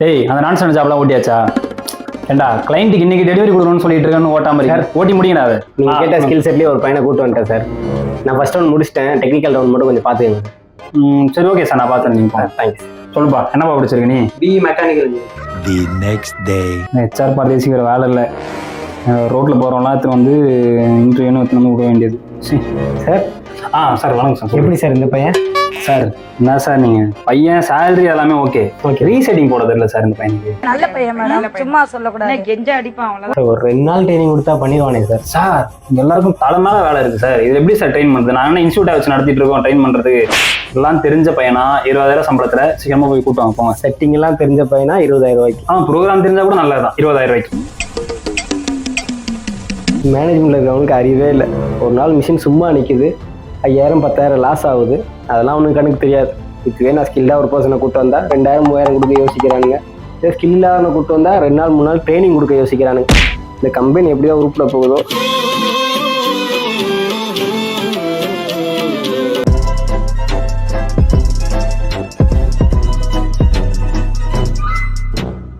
டேய் அந்த நான்சென்ஸ் ஜாப்லாம் ஓட்டியாச்சா? ஏண்டா கிளைண்ட்டுக்கு இன்னைக்கு டெலிவரி கொடுக்கணும்னு சொல்லிட்டு இருக்கேன்னு ஓட்டாம சார், இருக்கு. ஓட்டி முடியணும் அதை. நீங்க கேட்ட ஸ்கில் செட்லயே ஒரு பையனை கூட்டு வந்துட்டேன் சார். நான் ஃபர்ஸ்ட் ரவுண்ட் முடிச்சிட்டேன், டெக்னிக்கல் ரவுண்ட் மட்டும் கொஞ்சம் பாத்துக்கங்க. சரி ஓகே சார், நான் பார்த்துறேன். நீங்கள் போங்க. தேங்க்ஸ். சொல்லுப்பா, என்னப்பா படிச்சிருக்கு நீ? B mechanical. The next day. HR பரதேசிக்கிற வேலை இல்லை. ரோட்டில் போகிறவங்களாம் எடுத்துன்னு வந்து இன்டர்வியூன்னு எடுத்துன்னு வந்து விட வேண்டியது. சரி சார், சார் வணக்கம் சார். எப்படி சார் இந்த பையன்? சார் என்ன சார் நீங்கள் பையன் சேலரி எல்லாமே ஓகே ரீசெட்டிங் போட தெரியல சார் இந்த பையனுக்கு. நல்ல பையன் மேடம், சும்மா சொல்லக்கூடாது. கெஞ்ச அடிப்பான் அவ்வளவுதான். சார், ஒரு 2 நாள் ட்ரைனிங் கொடுத்தா பண்ணிடுவானே சார். சார் எல்லாருக்கும் தலை மேலே வேலை இருக்குது சார். இது எப்படி சார் ட்ரெயின் பண்ணுறது? நான் என்ன இன்ஸ்டியூட்டை வச்சு நடத்திட்டு இருக்கோம் ட்ரெயின் பண்ணுறதுக்கு. எல்லாம் தெரிஞ்ச பையனா 20,000 சம்பளத்தில் சீக்கிரமாக போய் கூட்டுவாங்க போங்க. செட்டிங் எல்லாம் தெரிஞ்ச பையனா 20,000 ரூபாய்க்கு. ப்ரோக்ராம் தெரிஞ்சா கூட நல்லது தான். 20,000 ரூபாய்க்கு. மேனேஜ்மெண்ட்ல இருக்கிறவனுக்கு அறிவே இல்லை. ஒரு நாள் மிஷின் சும்மா நிற்குது, 5,000 10,000 லாஸ் ஆகுது. அதெல்லாம் அவனுக்கு கணக்கு தெரியாது. இதுவே நான் ஸ்கில்லாக ஒரு பர்சனை கூட்டு வந்தா 2,000 3,000 கொடுக்க யோசிக்கிறானுங்க. இதே ஸ்கில் இல்லாதவனை கூட்டு வந்தா 2 நாள் 3 நாள் ட்ரைனிங் கொடுக்க யோசிக்கிறானுங்க. இந்த கம்பெனி எப்படியோ உருப்பிட போகுதோ.